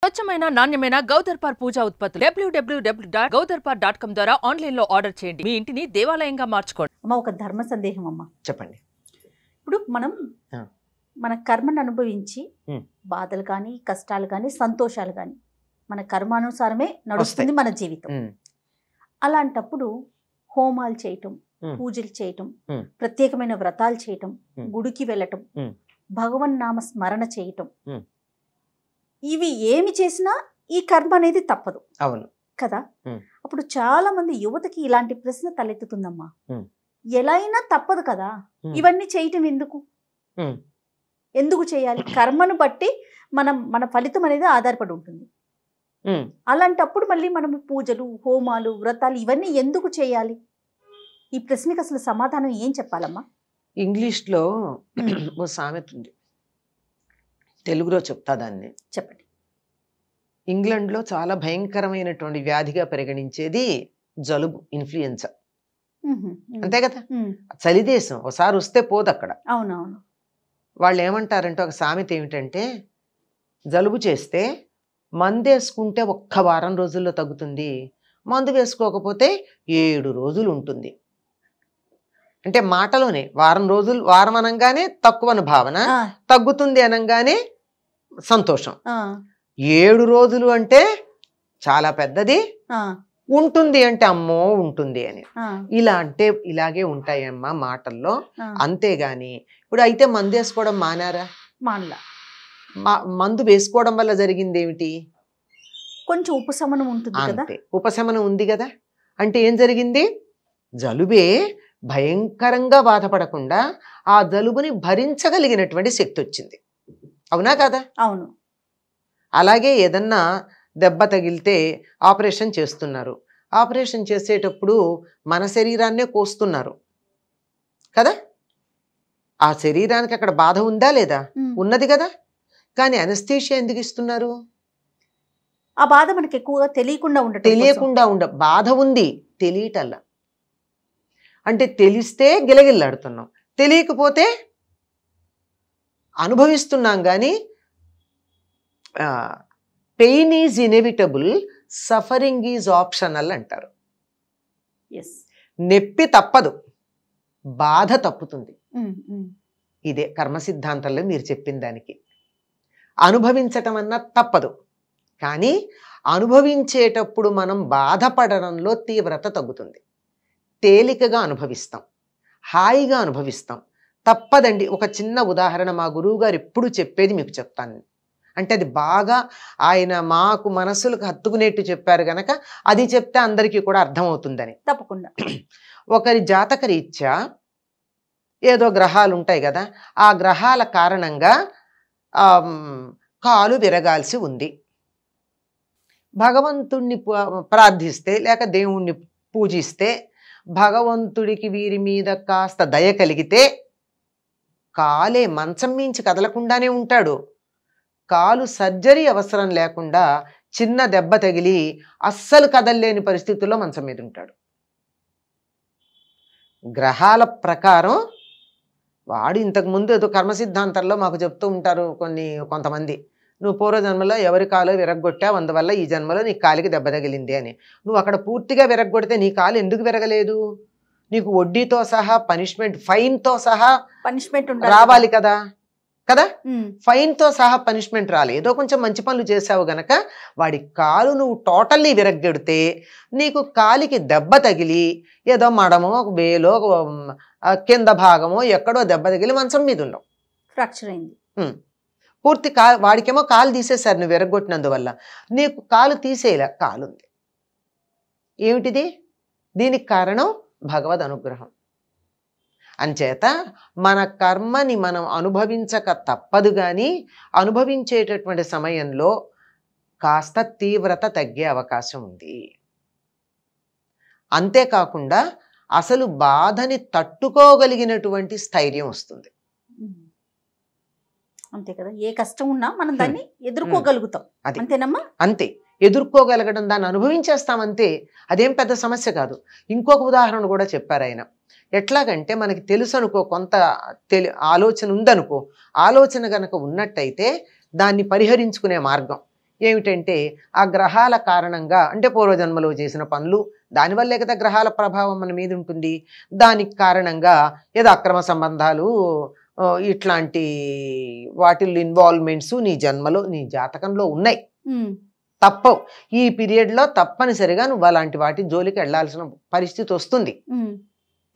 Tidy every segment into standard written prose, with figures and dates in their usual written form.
స్వచ్ఛమైన నాణ్యమైన గౌదర్పార్ పూజా ఉత్పత్తులు www.gaudarpar.com ద్వారా ఆన్లైన్ లో ఆర్డర్ చేయండి. మీ ఇంటిని దేవాలయంగా మార్చుకోండి. అమ్మ ఒక ధర్మ సందేహం అమ్మ. చెప్పండి. ఇప్పుడు మనం మన కర్మను అనుభవించి బాధలు కానీ కష్టాలు కానీ సంతోషాలు కానీ మన కర్మానుసారమే నడుస్తుంది మన జీవితం. అలాంటప్పుడు హోమాలు చేయటం, పూజలు చేయటం, ప్రత్యేకమైన వ్రతాలు చేయటం, గుడికి వెళ్ళటం, భగవన్ నామ స్మరణ చేయటం, ఇవి ఏమి చేసినా ఈ కర్మ అనేది తప్పదు. అవును కదా. అప్పుడు చాలా మంది యువతకి ఇలాంటి ప్రశ్న తలెత్తుతుందమ్మా, ఎలా అయినా తప్పదు కదా, ఇవన్నీ చేయటం ఎందుకు, ఎందుకు చేయాలి? కర్మను బట్టి మన ఫలితం అనేది ఆధారపడి ఉంటుంది. అలాంటప్పుడు మళ్ళీ మనం పూజలు, హోమాలు, వ్రతాలు ఇవన్నీ ఎందుకు చేయాలి? ఈ ప్రశ్నకి అసలు సమాధానం ఏం చెప్పాలమ్మా? ఇంగ్లీష్లో ఓ సామెత ఉంది, తెలుగులో చెప్తా దాన్ని. చెప్పండి. ఇంగ్లాండ్లో చాలా భయంకరమైనటువంటి వ్యాధిగా పరిగణించేది జలుబు, ఇన్ఫ్లుయెన్జా. అంతే కదా, చలి దేశం, ఒకసారి వస్తే పోదు అక్కడ. అవునవును. వాళ్ళు ఏమంటారంటే, ఒక సామెత ఏమిటంటే, జలుబు చేస్తే మందు వేసుకుంటే ఒక్క వారం రోజుల్లో తగ్గుతుంది, మందు వేసుకోకపోతే 7 రోజులు ఉంటుంది. అంటే మాటలోనే వారం అనగానే తక్కువని భావన, తగ్గుతుంది అనగానే సంతోషం. 7 రోజులు అంటే చాలా పెద్దది, ఉంటుంది అంటే అమ్మో ఉంటుంది అని. ఇలా అంటే ఇలాగే ఉంటాయమ్మా మాటల్లో. అంతేగాని ఇప్పుడు అయితే మందు వేసుకోవడం మానారా? మానలా. మందు వేసుకోవడం వల్ల జరిగింది ఏమిటి? కొంచెం ఉపశమనం ఉంటుంది కదా. ఉపశమనం ఉంది కదా. అంటే ఏం జరిగింది? జలుబే భయంకరంగా బాధపడకుండా ఆ జలుబుని భరించగలిగినటువంటి శక్తి వచ్చింది. అవునా కదా? అవును. అలాగే ఏదన్నా దెబ్బ తగిలితే ఆపరేషన్ చేస్తున్నారు. ఆపరేషన్ చేసేటప్పుడు మన శరీరాన్నే కోస్తున్నారు కదా. ఆ శరీరానికి అక్కడ బాధ ఉందా లేదా? ఉన్నది కదా. కానీ అనస్థీషియా ఎందుకు ఇస్తున్నారు? ఆ బాధ మనకి ఎక్కువగా తెలియకుండా బాధ ఉంది, తెలియటల్లా. అంటే తెలిస్తే గిలగిల్లాడుతున్నాం, తెలియకపోతే అనుభవిస్తున్నాం. కానీ pain is inevitable, suffering is optional అంటారు. నొప్పి తప్పదు, బాధ తప్పుతుంది. ఇదే కర్మ సిద్ధాంతంలో మీరు చెప్పిన దానికి. అనుభవించటం అన్నా తప్పదు, కానీ అనుభవించేటప్పుడు మనం బాధపడడంలో తీవ్రత తగ్గుతుంది. తేలికగా అనుభవిస్తాం, హాయిగా అనుభవిస్తాం. తప్పదండి. ఒక చిన్న ఉదాహరణ మా గురువు గారు ఎప్పుడు చెప్పేది మీకు చెప్తాను. అంటే అది బాగా ఆయన మాకు మనసులకు హత్తుకునేట్టు చెప్పారు గనక అది చెప్తే అందరికీ కూడా అర్థమవుతుందని. తప్పకుండా. ఒకరి జాతక రీత్యా ఏదో గ్రహాలు ఉంటాయి కదా, ఆ గ్రహాల కారణంగా కాలు విరగాల్సి ఉంది. భగవంతుణ్ణి ప్రార్థిస్తే లేక దేవుణ్ణి పూజిస్తే భగవంతుడికి వీరి మీద కాస్త దయ కలిగితే కాలే మంచం మించి కదలకుండానే ఉంటాడు. కాలు సర్జరీ అవసరం లేకుండా చిన్న దెబ్బ తగిలి అస్సలు కదలలేని పరిస్థితుల్లో మంచం మీద ఉంటాడు. గ్రహాల ప్రకారం వాడు ఇంతకుముందు ఏదో కర్మ సిద్ధాంతంలో మాకు చెప్తూ ఉంటారు కొంతమంది, నువ్వు పూర్వజన్మలో ఎవరి కాలు విరగ్గొట్టావు, అందువల్ల ఈ జన్మలో నీ కాలికి దెబ్బ తగిలింది అని. నువ్వు అక్కడ పూర్తిగా విరగ్గొడితే నీ కాలు ఎందుకు విరగలేదు? నీకు వడ్డీతో సహా పనిష్మెంట్, ఫైన్తో సహా పనిష్మెంట్ రావాలి కదా. ఫైన్తో సహా పనిష్మెంట్ రాలి. ఏదో కొంచెం మంచి పనులు చేసావు గనక వాడి కాలు నువ్వు టోటల్లీ విరగ్గొడితే నీకు కాలికి దెబ్బ తగిలి ఏదో మడమో వేలో కింద భాగమో ఎక్కడో దెబ్బ తగిలి మంచం మీద ఉండవు, ఫ్రాక్చర్ అయింది. పూర్తి వాడికేమో కాలు తీసేశారు నువ్వు విరగ్గొట్టినందువల్ల. నీకు కాలు తీసేయలే, కాలుంది. ఏమిటిది? దీనికి కారణం భగవద్ అనుగ్రహం. అంచేత మన కర్మని మనం అనుభవించక తప్పదు. కానీ అనుభవించేటటువంటి సమయంలో కాస్త తీవ్రత తగ్గే అవకాశం ఉంది. అంతేకాకుండా అసలు బాధని తట్టుకోగలిగినటువంటి స్థైర్యం వస్తుంది. అంతే కదా. ఏ కష్టం ఉన్నా మనం దాన్ని ఎదుర్కోగలుగుతాం. అంతేనమ్మా? అంతే, ఎదుర్కోగలగడం, దాన్ని అనుభవించేస్తాం అంతే. అదేం పెద్ద సమస్య కాదు. ఇంకొక ఉదాహరణ కూడా చెప్పారు ఆయన. ఎట్లాగంటే మనకి తెలుసు అనుకో, కొంత ఆలోచన ఉందనుకో, ఆలోచన గనక ఉన్నట్టయితే దాన్ని పరిహరించుకునే మార్గం ఏమిటంటే ఆ గ్రహాల కారణంగా, అంటే పూర్వజన్మలో చేసిన పనులు, దానివల్లే కదా గ్రహాల ప్రభావం మన మీద ఉంటుంది. దానికి కారణంగా ఏదో అక్రమ సంబంధాలు, ఇట్లాంటి వాటిల్లో ఇన్వాల్వ్మెంట్స్ నీ జన్మలో, నీ జాతకంలో ఉన్నాయి. తప్పవు. ఈ పీరియడ్లో తప్పనిసరిగా నువ్వు అలాంటి వాటి జోలికి వెళ్లాల్సిన పరిస్థితి వస్తుంది.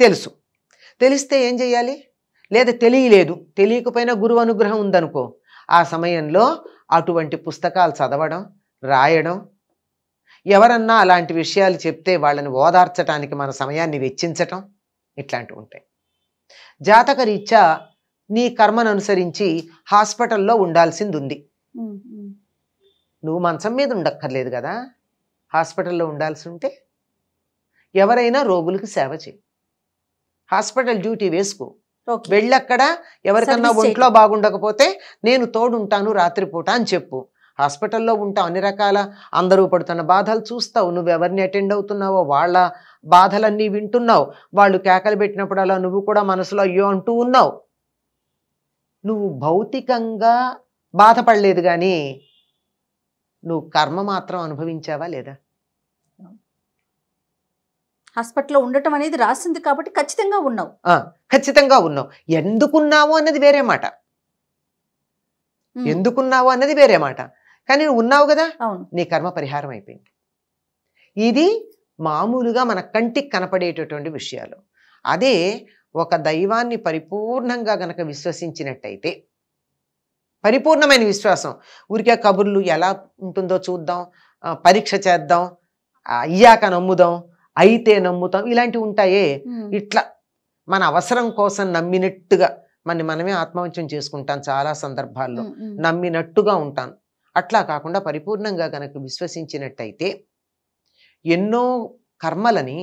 తెలుసు. తెలిస్తే ఏం చెయ్యాలి? లేదా తెలియలేదు, తెలియకపోయినా గురువు అనుగ్రహం ఉందనుకో, ఆ సమయంలో అటువంటి పుస్తకాలు చదవడం, రాయడం, ఎవరన్నా అలాంటి విషయాలు చెప్తే వాళ్ళని ఓదార్చడానికి మన సమయాన్ని వెచ్చించటం, ఇట్లాంటివి ఉంటాయి. జాతక రీత్యా నీ కర్మను అనుసరించి హాస్పిటల్లో ఉండాల్సింది ఉంది. నువ్వు మంచం మీద ఉండక్కర్లేదు కదా, హాస్పిటల్లో ఉండాల్సి ఉంటే ఎవరైనా రోగులకు సేవ చేయి, హాస్పిటల్ డ్యూటీ వేసుకో. వెళ్ళక్కడ ఎవరికన్నా ఒంట్లో బాగుండకపోతే నేను తోడుంటాను రాత్రిపూట అని చెప్పు. హాస్పిటల్లో ఉంటావు, అన్ని రకాల అందరూ పడుతున్న బాధలు చూస్తావు, నువ్వు ఎవరిని అటెండ్ అవుతున్నావో వాళ్ళ బాధలన్నీ వింటున్నావు, వాళ్ళు కేకలు పెట్టినప్పుడు అలా నువ్వు కూడా మనసులో అయ్యో అంటూ ఉన్నావు. నువ్వు భౌతికంగా బాధపడలేదు కానీ నువ్వు కర్మ మాత్రం అనుభవించావా లేదా? హాస్పిటల్లో ఉండటం అనేది రాసింది కాబట్టి ఖచ్చితంగా ఉన్నావు. ఖచ్చితంగా ఉన్నావు. ఎందుకున్నావు అన్నది వేరే మాట, ఎందుకున్నావు అన్నది వేరే మాట, కానీ నువ్వు ఉన్నావు కదా, నీ కర్మ పరిహారం అయిపోయింది. ఇది మామూలుగా మన కంటికి కనపడేటటువంటి విషయాలు. అదే ఒక దైవాన్ని పరిపూర్ణంగా గనక విశ్వసించినట్టయితే, పరిపూర్ణమైన విశ్వాసం, ఊరికే కబుర్లు ఎలా ఉంటుందో చూద్దాం, పరీక్ష చేద్దాం, అయ్యాక నమ్ముదాం, అయితే నమ్ముతాం, ఇలాంటివి ఉంటాయే, ఇట్లా మన అవసరం కోసం నమ్మినట్టుగా మనమే ఆత్మవంచం చేసుకుంటాం చాలా సందర్భాల్లో, నమ్మినట్టుగా ఉంటాను. అట్లా కాకుండా పరిపూర్ణంగా గనక విశ్వసించినట్టయితే ఎన్నో కర్మలని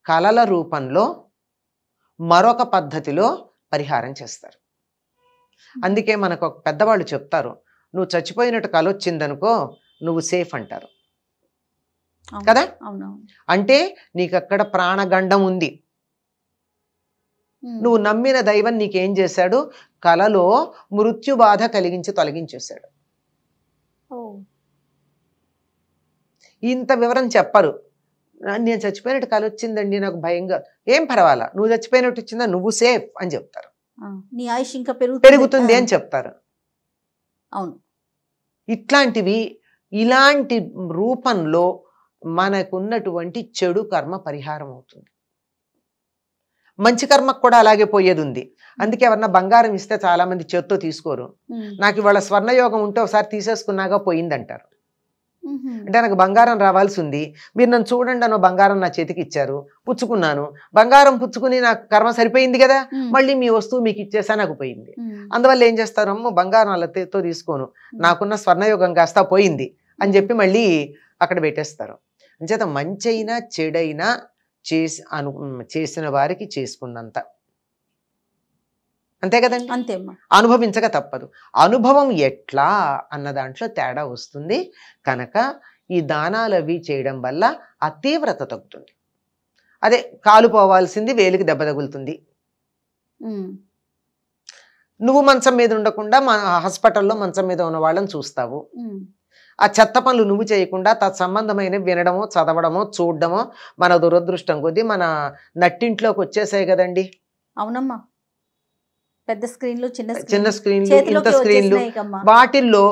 కళల రూపంలో మరొక పద్ధతిలో పరిహారం చేస్తారు. అందుకే మనకు ఒక పెద్దవాళ్ళు చెప్తారు, నువ్వు చచ్చిపోయినట్టు కల వచ్చిందనుకో నువ్వు సేఫ్ అంటారు కదా. అంటే నీకు అక్కడ ప్రాణగండం ఉంది, నువ్వు నమ్మిన దైవం నీకేం చేశాడు, కలలో మృత్యు బాధ కలిగించి తొలగించేశాడు. ఇంత వివరం చెప్పరు. నేను చచ్చిపోయినట్టు కల వచ్చిందండి, నాకు భయంగా, ఏం పర్వాలా, నువ్వు చచ్చిపోయినట్టు వచ్చిందా, నువ్వు సేఫ్ అని చెప్తారు. నీ ఆయుష్ ఇంకా పెరుగుతుంది అని చెప్తారు. అవును, ఇట్లాంటివి, ఇలాంటి రూపంలో మనకున్నటువంటి చెడు కర్మ పరిహారం అవుతుంది. మంచి కర్మకు కూడా అలాగే పోయేది ఉంది. అందుకే ఎవరన్నా బంగారం ఇస్తే చాలా మంది చేత్తో తీసుకోరు. నాకు ఇవాళ స్వర్ణయోగం ఉంటే ఒకసారి తీసేసుకున్నాగా పోయిందంటారు. అంటే నాకు బంగారం రావాల్సి ఉంది, మీరు నన్ను చూడండి అనో బంగారం నా చేతికి ఇచ్చారు, పుచ్చుకున్నాను, బంగారం పుచ్చుకుని నాకు కర్మ సరిపోయింది కదా, మళ్ళీ మీ వస్తువు మీకు ఇచ్చేసా నాకు పోయింది. అందువల్ల ఏం చేస్తారు, అమ్మో బంగారం అలా చేత్తో తీసుకోను, నాకున్న స్వర్ణయోగం కాస్త పోయింది అని చెప్పి మళ్ళీ అక్కడ పెట్టేస్తారు. అంచేత మంచైనా చెడైనా చేసిన వారికి చేసుకున్నంత, అంతే కదండి, అంతే, అనుభవించక తప్పదు. అనుభవం ఎట్లా అన్న దాంట్లో తేడా వస్తుంది కనుక ఈ దానాలు అవి చేయడం వల్ల ఆ తీవ్రత తగ్గుతుంది. అదే కాలు పోవాల్సింది వేలికి దెబ్బ తగులుతుంది. నువ్వు మంచం మీద ఉండకుండా హాస్పిటల్లో మంచం మీద ఉన్న వాళ్ళని చూస్తావు. ఆ చెత్త పనులు నువ్వు చేయకుండా తత్సంబంధమైన వినడమో చదవడమో చూడడమో మన దురదృష్టం కొద్దీ మన నట్టింట్లోకి వచ్చేసాయి కదండి. అవునమ్మా, పెద్ద స్క్రీన్లు, చిన్న స్క్రీన్లు, ఇంత స్క్రీన్లు, వాటిల్లో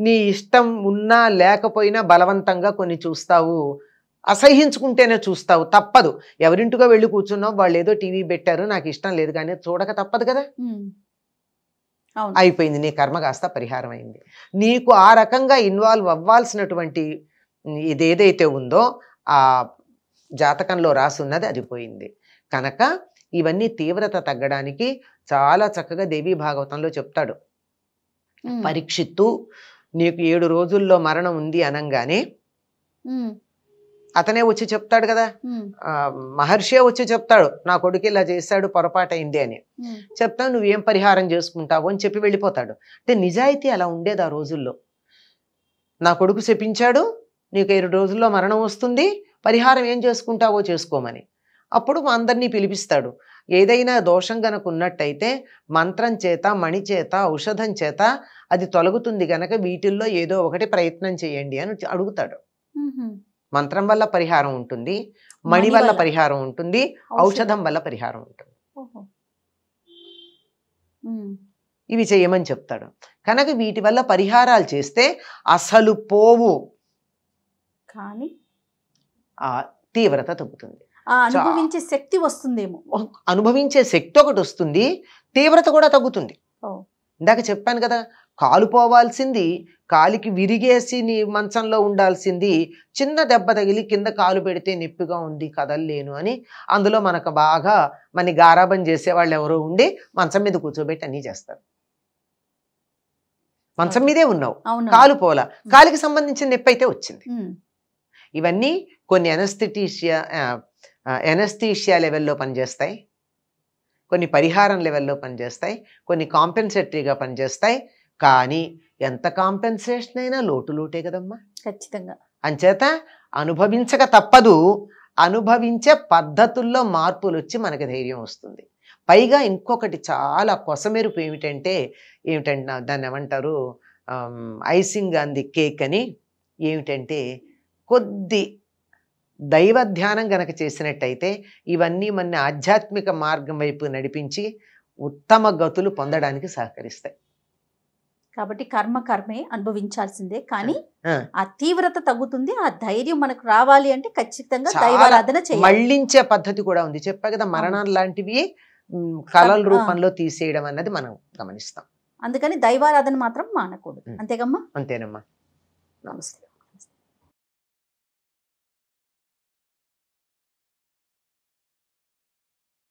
నీ ఇష్టం ఉన్నా లేకపోయినా బలవంతంగా కొన్ని చూస్తావు, అసహ్యించుకుంటేనే చూస్తావు, తప్పదు. ఎవరింటికో వెళ్ళి కూర్చున్నావు, వాళ్ళు ఏదో టీవీ పెట్టారు, నాకు ఇష్టం లేదు కానీ చూడక తప్పదు కదా. అయిపోయింది, నీ కర్మ కాస్త పరిహారం అయింది. నీకు ఆ రకంగా ఇన్వాల్వ్ అవ్వాల్సినటువంటి ఇదేదైతే ఉందో ఆ జాతకంలో రాసున్నది అది పోయింది కనుక ఇవన్నీ తీవ్రత తగ్గడానికి చాలా చక్కగా దేవీ భాగవతంలో చెప్తాడు. పరీక్షిత్తు నీకు 7 రోజుల్లో మరణం ఉంది అనంగానే అతనే వచ్చి చెప్తాడు కదా, మహర్షే వచ్చి చెప్తాడు, నా కొడుకు ఇలా చేశాడు, పొరపాటైంది అని చెప్తావు, నువ్వేం పరిహారం చేసుకుంటావు అని చెప్పి వెళ్ళిపోతాడు. అంటే నిజాయితీ అలా ఉండేది ఆ రోజుల్లో. నా కొడుకు శపించాడు, నీకు 7 రోజుల్లో మరణం వస్తుంది, పరిహారం ఏం చేసుకుంటావో చేసుకోమని. అప్పుడు అందరినీ పిలిపిస్తాడు. ఏదైనా దోషం గనక ఉన్నట్టయితే మంత్రం చేత, మణి చేత, ఔషధం చేత అది తొలగుతుంది గనక వీటిల్లో ఏదో ఒకటి ప్రయత్నం చేయండి అని అడుగుతాడు. మంత్రం వల్ల పరిహారం ఉంటుంది, మణి వల్ల పరిహారం ఉంటుంది, ఔషధం వల్ల పరిహారం ఉంటుంది. ఇవి చేయమని చెప్తాడు. కనుక వీటి వల్ల పరిహారాలు చేస్తే అసలు పోవు, కానీ ఆ తీవ్రత తగ్గుతుంది. అనుభవించే శక్తి వస్తుందేమో, అనుభవించే శక్తి ఒకటి వస్తుంది, తీవ్రత కూడా తగ్గుతుంది. ఇందాక చెప్పాను కదా, కాలు పోవాల్సింది, కాలికి విరిగేసి నీ మంచంలో ఉండాల్సింది చిన్న దెబ్బ తగిలి కింద కాలు పెడితే నొప్పిగా ఉంది కదలలేను అని అందులో మనకు బాగా మన గారాబం చేసేవాళ్ళు ఎవరో ఉండి మంచం మీద కూర్చోబెట్టి అన్నీ చేస్తారు. మంచం మీదే ఉన్నావు, కాలు పోలా, కాలికి సంబంధించిన నొప్పి అయితే వచ్చింది. ఇవన్నీ కొన్ని ఎనస్థీషియా లెవెల్లో పనిచేస్తాయి, కొన్ని పరిహారం లెవెల్లో పనిచేస్తాయి, కొన్ని కాంపెన్సేటరీగా పనిచేస్తాయి. కానీ ఎంత కాంపెన్సేషన్ అయినా లోటే కదమ్మా. ఖచ్చితంగా. అంచేత అనుభవించక తప్పదు, అనుభవించే పద్ధతుల్లో మార్పులు వచ్చి మనకి ధైర్యం వస్తుంది. పైగా ఇంకొకటి చాలా కొసమెరుపు ఏమిటంటే దాన్ని ఏమంటారు, ఐసింగ్ ఆన్ ది కేక్ అని, ఏమిటంటే కొద్ది దైవ ధ్యానం గనక చేసినట్టయితే ఇవన్నీ మన ఆధ్యాత్మిక మార్గం వైపు నడిపించి ఉత్తమ గతులు పొందడానికి సహకరిస్తాయి. కాబట్టి కర్మే అనుభవించాల్సిందే, కానీ ఆ తీవ్రత తగ్గుతుంది. ఆ ధైర్యం మనకు రావాలి అంటే ఖచ్చితంగా దైవారాధన చేయాలి. మళ్ళించే పద్ధతి కూడా ఉంది. చెప్పా కదా, మరణాలు లాంటివి కళల రూపంలో తీసేయడం అన్నది మనం గమనిస్తాం. అందుకని దైవారాధన మాత్రం మానకూడదు. అంతేగమ్మా? అంతేనమ్మా. నమస్తే.